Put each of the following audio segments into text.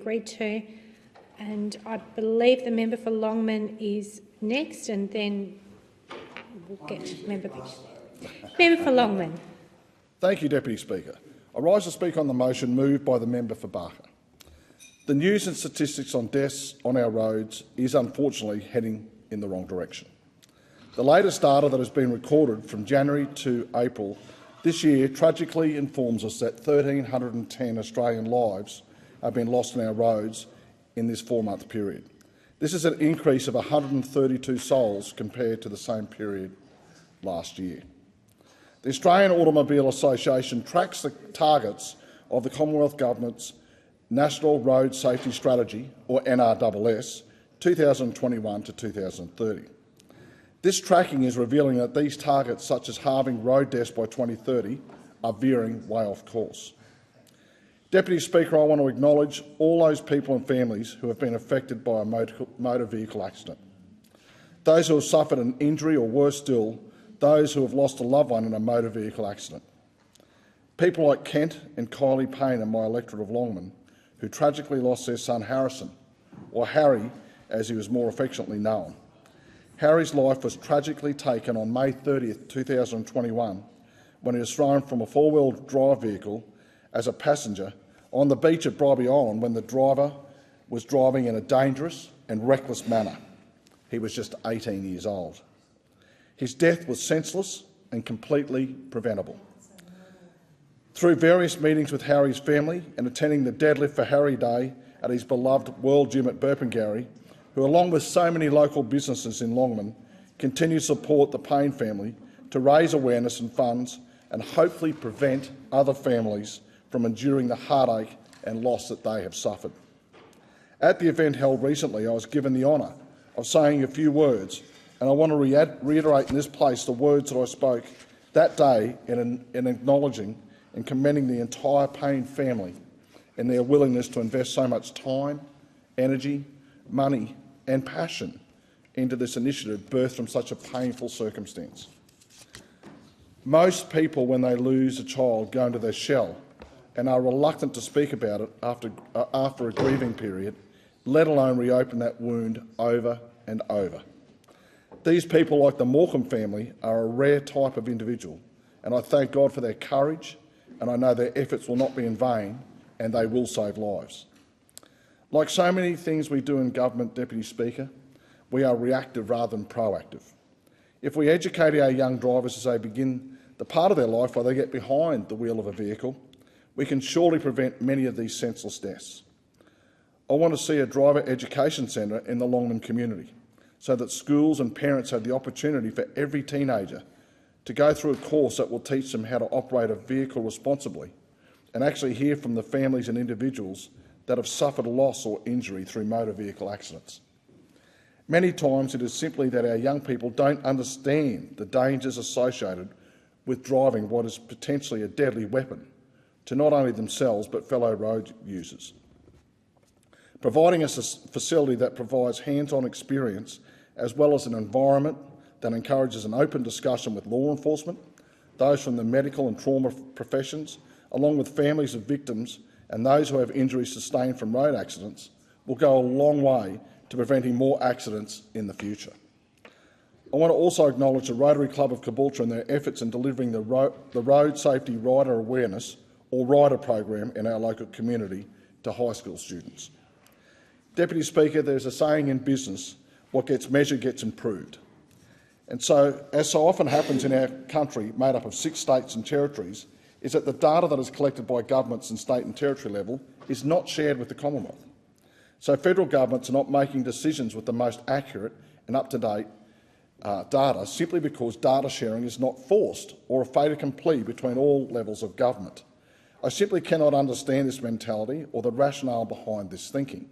agreed to, and I believe the member for Longman is next, and then we'll get to member for Longman. Thank you, Deputy Speaker. I rise to speak on the motion moved by the member for Barker. The news and statistics on deaths on our roads is unfortunately heading in the wrong direction. The latest data that has been recorded from January to April this year tragically informs us that 1,310 Australian lives have been lost on our roads in this 4-month period. This is an increase of 132 souls compared to the same period last year. The Australian Automobile Association tracks the targets of the Commonwealth Government's National Road Safety Strategy, or NRSS, 2021 to 2030. This tracking is revealing that these targets, such as halving road deaths by 2030, are veering way off course. Deputy Speaker, I want to acknowledge all those people and families who have been affected by a motor vehicle accident. Those who have suffered an injury, or worse still, those who have lost a loved one in a motor vehicle accident. People like Kent and Kylie Payne in my electorate of Longman, who tragically lost their son Harrison, or Harry as he was more affectionately known. Harry's life was tragically taken on May 30th, 2021, when he was thrown from a 4-wheel drive vehicle as a passenger on the beach at Bribie Island when the driver was driving in a dangerous and reckless manner. He was just 18 years old. His death was senseless and completely preventable. Through various meetings with Harry's family and attending the Deadlift for Harry Day at his beloved World Gym at Burpengary, who, along with so many local businesses in Longman, continue to support the Payne family to raise awareness and funds and hopefully prevent other families from enduring the heartache and loss that they have suffered. At the event held recently, I was given the honour of saying a few words, and I want to reiterate in this place the words that I spoke that day in acknowledging and commending the entire Payne family and their willingness to invest so much time, energy, money and passion into this initiative birthed from such a painful circumstance. Most people, when they lose a child, go into their shell and are reluctant to speak about it after a grieving period, let alone reopen that wound over and over. These people, like the Morecambe family, are a rare type of individual, and I thank God for their courage, and I know their efforts will not be in vain and they will save lives. Like so many things we do in government, Deputy Speaker, we are reactive rather than proactive. If we educate our young drivers as they begin the part of their life where they get behind the wheel of a vehicle, we can surely prevent many of these senseless deaths. I want to see a driver education centre in the Longman community so that schools and parents have the opportunity for every teenager to go through a course that will teach them how to operate a vehicle responsibly and actually hear from the families and individuals that have suffered loss or injury through motor vehicle accidents. Many times it is simply that our young people don't understand the dangers associated with driving what is potentially a deadly weapon to not only themselves but fellow road users. Providing us a facility that provides hands-on experience as well as an environment that encourages an open discussion with law enforcement, those from the medical and trauma professions, along with families of victims and those who have injuries sustained from road accidents, will go a long way to preventing more accidents in the future. I want to also acknowledge the Rotary Club of Caboolture and their efforts in delivering the Road Safety Rider Awareness, or RIDER program, in our local community to high school students. Deputy Speaker, there's a saying in business, what gets measured gets improved. And so, as so often happens in our country, made up of 6 states and territories, is that the data that is collected by governments and state and territory level is not shared with the Commonwealth. So federal governments are not making decisions with the most accurate and up-to-date data simply because data sharing is not forced or a fait accompli between all levels of government. I simply cannot understand this mentality or the rationale behind this thinking.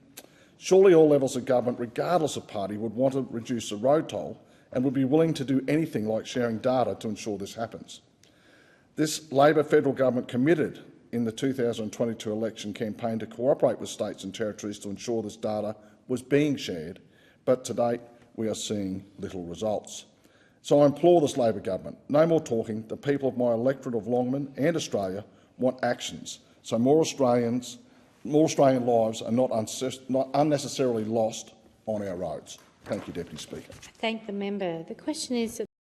Surely all levels of government, regardless of party, would want to reduce the road toll and would be willing to do anything like sharing data to ensure this happens. This Labor federal government committed in the 2022 election campaign to cooperate with states and territories to ensure this data was being shared, but to date we are seeing little results. So I implore this Labor government, no more talking. The people of my electorate of Longman and Australia want actions, so more Australians more Australian lives are not unnecessarily lost on our roads. Thank you, Deputy Speaker. Thank the member. The question is